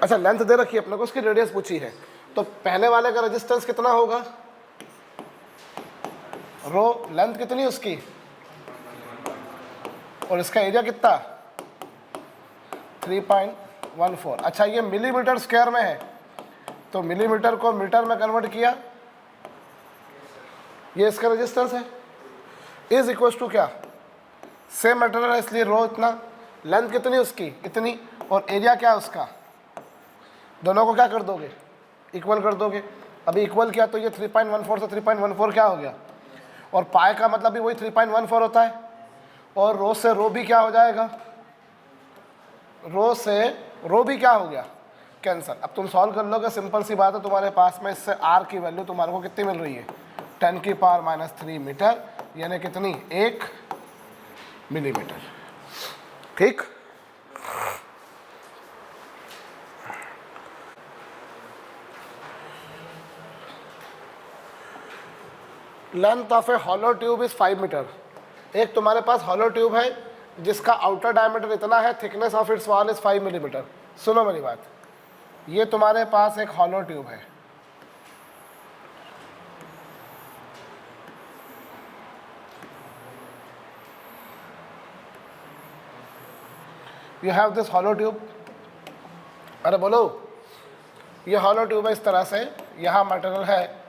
अच्छा लेंथ दे रखी है अपने को, उसकी रेडियस पूछी है, तो पहले वाले का रेजिस्टेंस कितना होगा रो, लेंथ कितनी उसकी, और इसका एरिया कितना 3.14। अच्छा ये मिलीमीटर स्क्वायर में है, तो मिलीमीटर को मीटर में कन्वर्ट किया, ये इसका रेजिस्टेंस है, इज इक्वल टू क्या सेम मटेरियल है इसलिए रो इतना, लेंथ कितनी उसकी इतनी, और एरिया क्या उसका, दोनों को क्या कर दोगे इक्वल कर दोगे। अभी इक्वल किया तो ये 3.14 से 3.14 क्या हो गया, और पाई का मतलब भी वही 3.14 होता है, और रो से रो भी क्या हो जाएगा, रो से रो भी क्या हो गया कैंसिल। अब तुम सॉल्व कर लोगे, सिंपल सी बात है, तुम्हारे पास में इससे आर की वैल्यू तुम्हारे को कितनी मिल रही है 10⁻³ मीटर, यानी कितनी, 1 मिलीमीटर। ठीक, length of a hollow tube is 5 metre. एक तुम्हारे पास हॉलो ट्यूब है जिसका आउटर डायमीटर इतना है, thickness of its wall is 5 millimetre. सुनो मेरी बात, ये तुम्हारे पास एक हॉलो ट्यूब है, you have this hollow tube. अरे बोलो, ये हॉलो ट्यूब है इस तरह से, यहाँ मटेरियल है,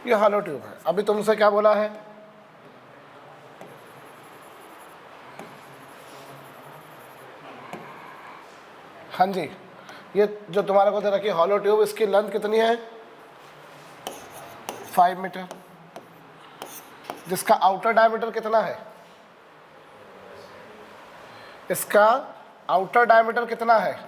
ये हॉलो ट्यूब है। अभी तुमसे क्या बोला है, हाँ जी, ये जो तुम्हारे को दे रखी हॉलो ट्यूब, इसकी लेंथ कितनी है, 5 मीटर, जिसका आउटर डायमीटर कितना है, इसका आउटर डायमीटर कितना है,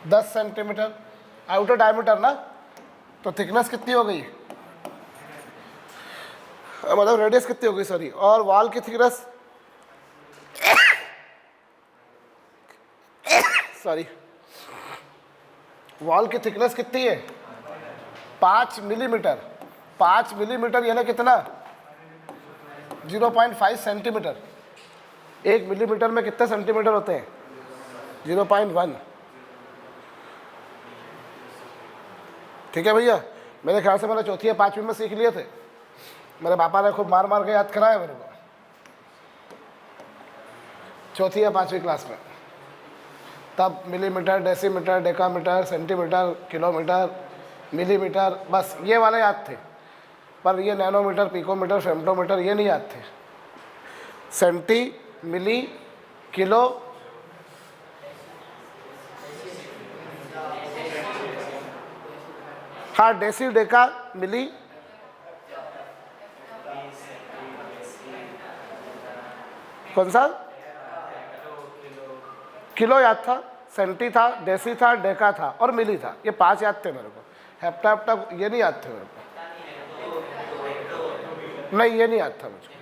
10 सेंटीमीटर आउटर डायमीटर ना, तो थिकनेस कितनी हो गई, मतलब रेडियस कितनी हो गई, सॉरी, और वॉल की थिकनेस सॉरी, वॉल की थिकनेस कितनी है, 5 मिलीमीटर। 5 मिलीमीटर यानी कितना, 0.5 सेंटीमीटर। 1 मिलीमीटर में कितने सेंटीमीटर होते हैं, 0.1। ठीक है भैया, मेरे ख्याल से मैंने चौथी या 5वीं में सीख लिए थे, मेरे पापा ने खूब मार मार के याद कराया मेरे को, चौथी या 5वीं क्लास में। तब millimetre, decimetre, decametre, centimetre, kilometre, millimetre, बस ये वाले याद थे, पर ये नैनोमीटर, पिकोमीटर, फेम्टोमीटर ये नहीं याद थे। सेंटी, मिली, किलो, हाँ, डेसी, डेका, मिली, कौन सा, किलो याद था, सेंटी था, डेसी था, डेका था और मिली था, ये 5 याद थे मेरे को। हेप्टा हेप्टा ये नहीं याद थे मेरे को, नहीं ये नहीं याद था मुझको,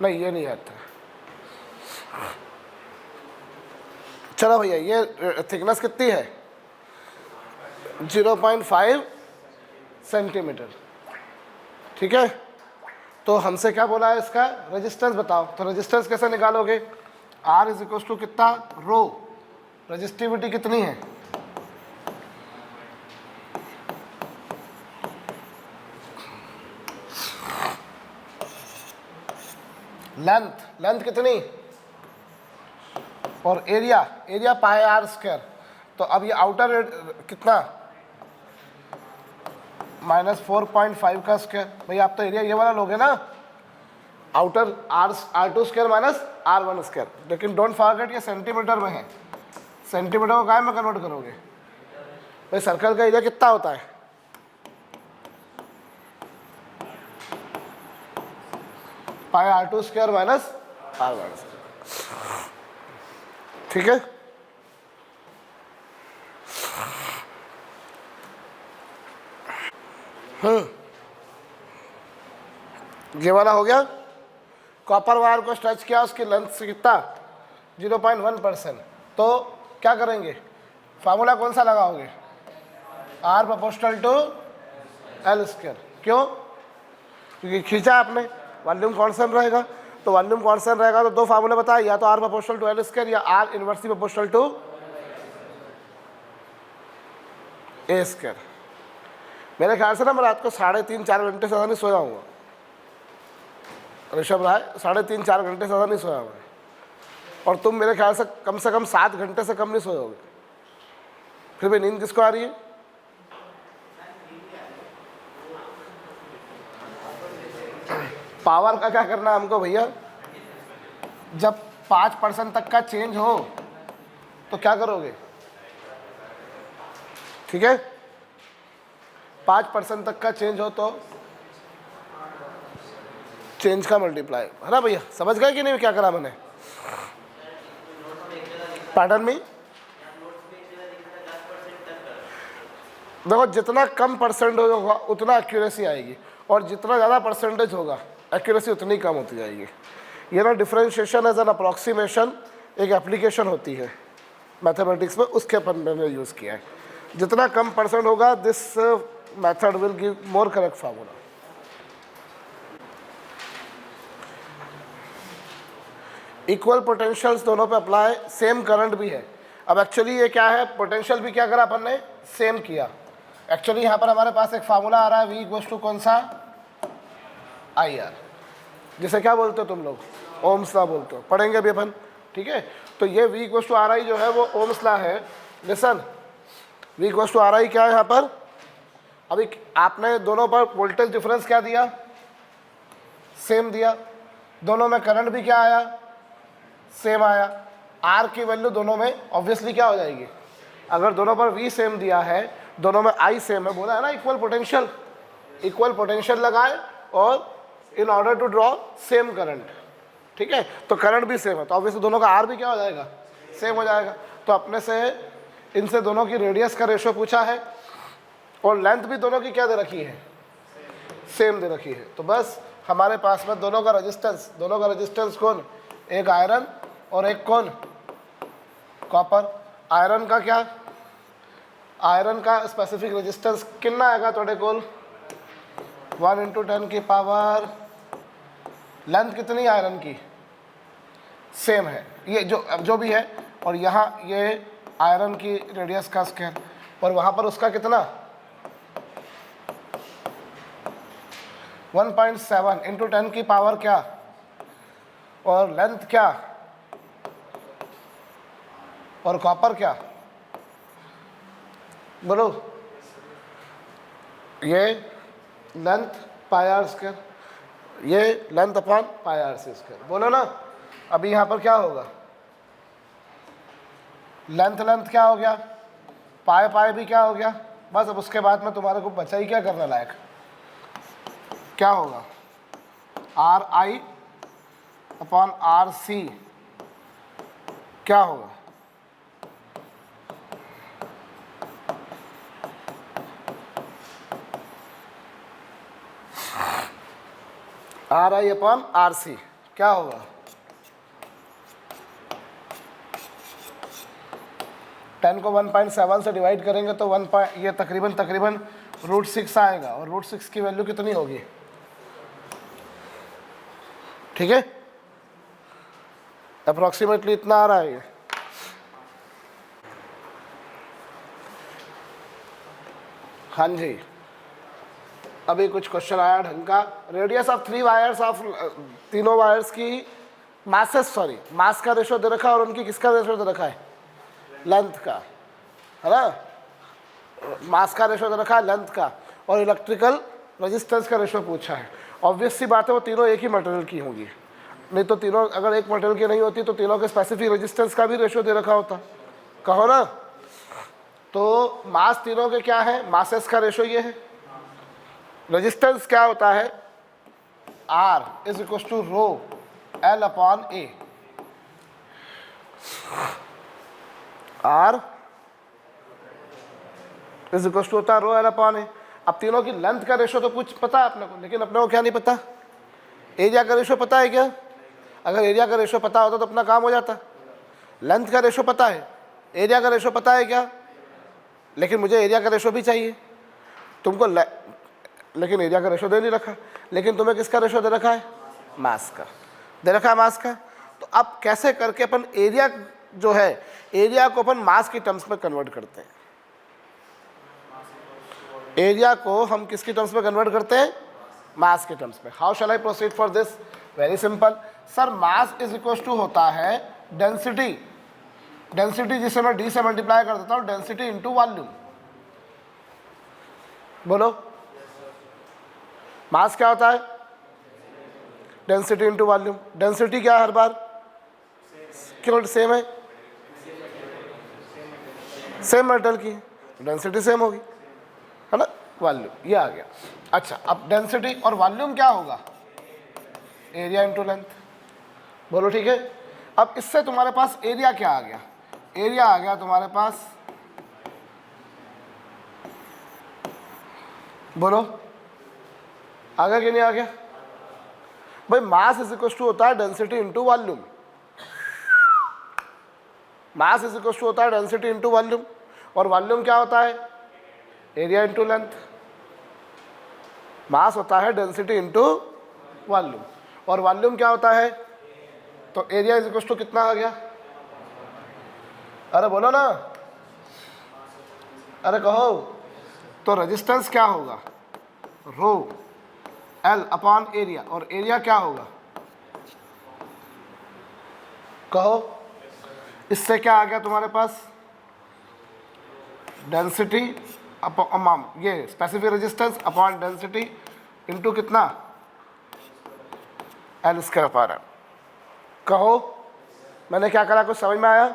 नहीं ये नहीं याद था। चलो भैया, ये थिकनेस कितनी है, 0.5 सेंटीमीटर। ठीक है, तो हमसे क्या बोला है, इसका रेजिस्टेंस बताओ। तो रेजिस्टेंस कैसे निकालोगे, R इज इक्वल टू कितना, रो, रेजिस्टिविटी कितनी है, लेंथ कितनी, और एरिया पाई R स्क्वायर। तो अब ये आउटर कितना, -4.5 का स्क्वायर। भाई आप तो एरिया ये वाला लोगे ना, outer R2 square -R1 square, लेकिन डोंट फॉरगेट ये सेंटीमीटर में है, सेंटीमीटर को काय में कन्वर्ट करोगे। भाई सर्कल का एरिया कितना होता है, पाई R2 स्क्वायर -R1 स्क्वायर। ठीक है, ये वाला हो गया। कॉपर वायर को स्ट्रेच किया, उसकी लेंथ से कितना, 0.1%। तो क्या करेंगे, फार्मूला कौन सा लगाओगे, R proportional to L square. क्यों, क्योंकि खींचा आपने, वॉल्यूम कांस्टेंट रहेगा, तो वॉल्यूम कांस्टेंट रहेगा तो 2 फार्मूले बताए, या तो R proportional to L square या R inversely proportional to A square. मेरे ख्याल से ना मैं रात को 3.5-4 घंटे से ज़्यादा नहीं सोया हूँ ऋषभ राय, 3.5-4 घंटे से ज़्यादा नहीं सोया हुआ है, और तुम मेरे ख्याल से कम 7 घंटे से कम नहीं सोए होगे, फिर भी नींद किसको आ रही है। पावर का क्या करना है हमको भैया, जब 5% तक का चेंज हो तो क्या करोगे, ठीक है, 5% तक का चेंज हो तो चेंज का मल्टीप्लाई, है ना भैया? समझ गए कि नहीं क्या करा मैंने पैटर्न में? देखो जितना कम परसेंट होगा उतना एक्यूरेसी आएगी, और जितना ज़्यादा परसेंटेज होगा एक्यूरेसी उतनी कम होती जाएगी। ये ना डिफरेंशिएशन एज एन अप्रॉक्सीमेशन एक एप्लीकेशन होती है मैथमेटिक्स में, उसके अपन मैंने यूज़ किया है। जितना कम परसेंट होगा this method will give more correct formula. Equal potentials दोनों पे अप्लाई, सेम करंट भी है। अब एक्चुअली ये क्या है, पोटेंशियल भी क्या करा अपन ने, सेम किया। एक्चुअली यहाँ पर हमारे पास एक फार्मूला आ रहा है, V इक्वल्स टू कौन सा, IR, जिसे क्या बोलते हो तुम लोग, ओम्स लॉ बोलते हो, पढ़ेंगे अभी अपन, ठीक है? तो ये V इक्वल्स टू RI जो है वो ओम्स लॉ है। Listen, V equals to RI क्या है यहाँ पर, अभी आपने दोनों पर वोल्टेज डिफरेंस क्या दिया, सेम दिया, दोनों में करंट भी क्या आया, सेम आया। R की वैल्यू दोनों में ऑब्वियसली क्या हो जाएगी, अगर दोनों पर V सेम दिया है, दोनों में I सेम है, बोला है ना इक्वल पोटेंशियल, इक्वल पोटेंशियल लगाए और in order to draw same current, ठीक है? तो करंट भी सेम है, तो ऑब्वियसली दोनों का R भी क्या हो जाएगा, सेम हो जाएगा। तो अपने से इनसे दोनों की रेडियस का रेशो पूछा है, और लेंथ भी दोनों की क्या दे रखी है, सेम दे रखी है। तो बस हमारे पास में दोनों का रेजिस्टेंस कौन, एक आयरन और एक कौन, कॉपर। आयरन का क्या, आयरन का स्पेसिफिक रेजिस्टेंस कितना आएगा थोड़े कोल, 1 × 10 की पावर, लेंथ कितनी आयरन की, सेम है, ये जो भी है, और यहाँ ये आयरन की रेडियस का स्क्वायर, और वहाँ पर उसका कितना 1.7 × 10 की पावर क्या, और लेंथ क्या, और कॉपर क्या, बोलो, ये लेंथ πr², ये लेंथ अपॉन πr², बोलो ना। अभी यहाँ पर क्या होगा, लेंथ क्या हो गया, पाई भी क्या हो गया, बस। अब उसके बाद में तुम्हारे को बचा ही क्या करने लायक, क्या होगा, RI अपॉन RC क्या होगा, RI अपॉन RC क्या होगा, 10 को 1.7 से डिवाइड करेंगे तो ये तकरीबन √6 आएगा, और √6 की वैल्यू कितनी होगी, ठीक है? अप्रॉक्सीमेटली इतना आ रहा है ये। हाँ जी, अभी कुछ क्वेश्चन आया ढंग का। रेडियस ऑफ 3 वायर्स ऑफ, तीनों वायर्स की मास का रेशो दे रखा है, और उनकी किसका रेशो दे रखा है, लेंथ का, है ना? मास का रेशो दे रखा है, लेंथ का, और इलेक्ट्रिकल रेजिस्टेंस का रेशो पूछा है। ऑब्वियस सी बात है वो तीनों एक ही मटेरियल की होंगी, नहीं तो तीनों अगर एक मटेरियल की नहीं होती तो तीनों के स्पेसिफिक रेजिस्टेंस का भी रेशो दे रखा होता, कहो ना। तो मास तीनों के क्या है, मासेस का रेशो ये है। रेजिस्टेंस क्या होता है, R is equal to ρ L/A, R is equal to होता है ρ L/A। अब तीनों की लेंथ का रेशो तो कुछ पता है अपने को, लेकिन अपने को क्या नहीं पता, एरिया का रेशो पता है क्या? अगर एरिया का रेशो पता होता तो अपना काम हो जाता। लेंथ का रेशो पता है, एरिया का रेशो पता है क्या? लेकिन मुझे एरिया का रेशो भी चाहिए तुमको, लेकिन एरिया का रेशो दे नहीं रखा। लेकिन तुम्हें किसका रेशो दे रखा है, मास का दे रखा है, मास का। तो अब कैसे करके अपन एरिया जो है, एरिया को अपन मास की टर्म्स में कन्वर्ट करते हैं। एरिया को हम किसकी टर्म्स में कन्वर्ट करते हैं, मास के टर्म्स में। How shall I proceed for this, very simple sir, mass is equal to होता है डेंसिटी, डेंसिटी जिसे मैं d से मल्टीप्लाई कर देता हूँ, डेंसिटी इंटू वॉल्यूम। बोलो, मास क्या होता है, डेंसिटी इंटू वॉल्यूम। डेंसिटी क्या है हर बार, क्यों सेम है, सेम मेटल की डेंसिटी सेम होगी, है ना। वॉल्यूम ये आ गया। अच्छा, अब डेंसिटी और वॉल्यूम क्या होगा, एरिया इंटू लेंथ। बोलो ठीक है। अब इससे तुम्हारे पास एरिया क्या आ गया? एरिया आ गया तुम्हारे पास, बोलो आ गया कि नहीं आ गया? भाई मास इज इक्वल टू होता है density into volume. Mass is equal to होता है डेंसिटी इंटू वॉल्यूम, और वॉल्यूम क्या होता है? Area into length. मास होता है डेंसिटी इंटू वॉल्यूम, और वॉल्यूम क्या होता है? तो एरिया इज इक्वल टू कितना आ गया? अरे बोलो ना, अरे कहो। तो रेजिस्टेंस क्या होगा? रो एल अपॉन एरिया, और एरिया क्या होगा? कहो। इससे क्या आ गया तुम्हारे पास? डेंसिटी अपॉन ये specific resistance upon density into कितना? L square upon M. कहो मैंने क्या करा, कुछ समझ में आया?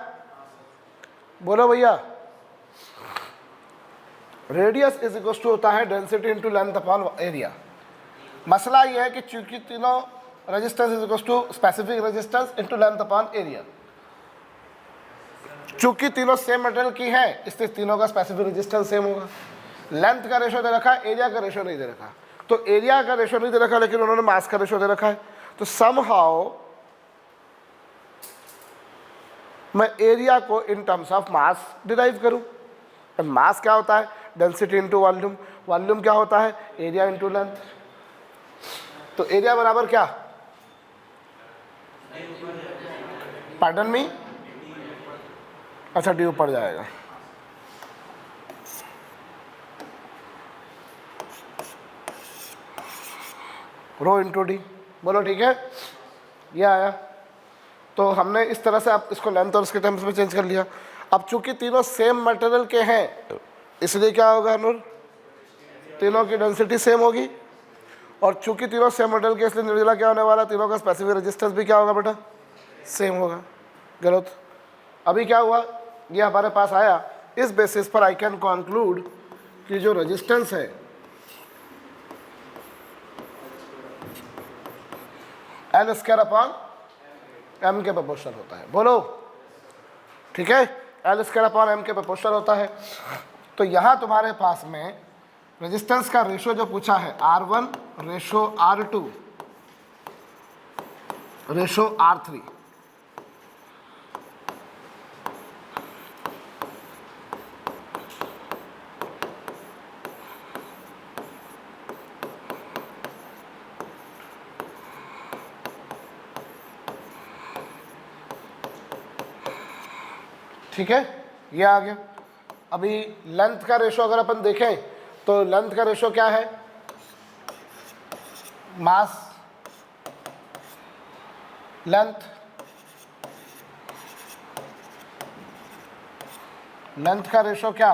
बोलो भैया। रेडियस इज इक्वल टू होता है density into length upon area. मसला ये है कि चूंकि तीनों resistance is equal to specific resistance into length upon area, चूंकि तीनों सेम मटेरियल की है इसलिए तीनों का स्पेसिफिक रेजिस्टेंस सेम होगा। लेंथ का रेशो दे रखा है, एरिया का रेशो नहीं दे रखा। तो एरिया का रेशो नहीं दे रखा लेकिन उन्होंने मास का रेशो दे रखा है, तो समहाउ मैं एरिया को in terms of mass derive करूं। मास क्या होता है? Density into volume. वॉल्यूम क्या होता है? Area into length. तो एरिया बराबर क्या? पार्डन मी, अच्छा डी ऊपर जाएगा। Rho into D. बोलो ठीक है, ये आया। तो हमने इस तरह से आप इसको लेंथ और इसके टर्म्स में चेंज कर लिया। अब चूंकि तीनों सेम मटेरियल के हैं इसलिए क्या होगा नूर? तीनों की डेंसिटी सेम होगी, और चूंकि तीनों सेम मटेरियल के इसलिए निर्जला क्या होने वाला? तीनों का स्पेसिफिक रेजिस्टेंस भी क्या होगा बेटा? सेम होगा। गलत। अभी क्या हुआ? ये हमारे पास आया। इस बेसिस पर आई कैन कंक्लूड कि जो रेजिस्टेंस है एल स्क्वायर अपॉन एम के प्रोपोर्शनल होता है। बोलो ठीक है, एल स्क्वायर अपॉन एम के प्रोपोर्शनल होता है। तो यहाँ तुम्हारे पास में रेजिस्टेंस का रेशो जो पूछा है R1 ratio R2 ratio R3, ठीक है, ये आ गया। अभी लेंथ का रेशो अगर अपन देखें तो लेंथ का रेशो क्या है? मास लेंथ, लेंथ का रेशो क्या?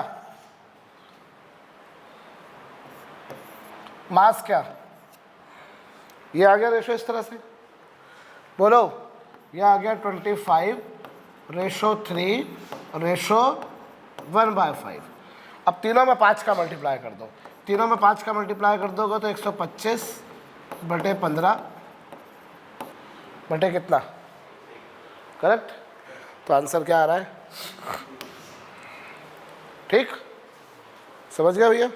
मास क्या? ये आ गया रेशो इस तरह से। बोलो ये आ गया 25 रेशो 3 रेशो 1/5। अब तीनों में 5 का मल्टीप्लाई कर दो। तीनों में 5 का मल्टीप्लाई कर दोगे तो 125 बटे 15 बटे कितना? करेक्ट। तो आंसर क्या आ रहा है? ठीक, समझ गया भैया?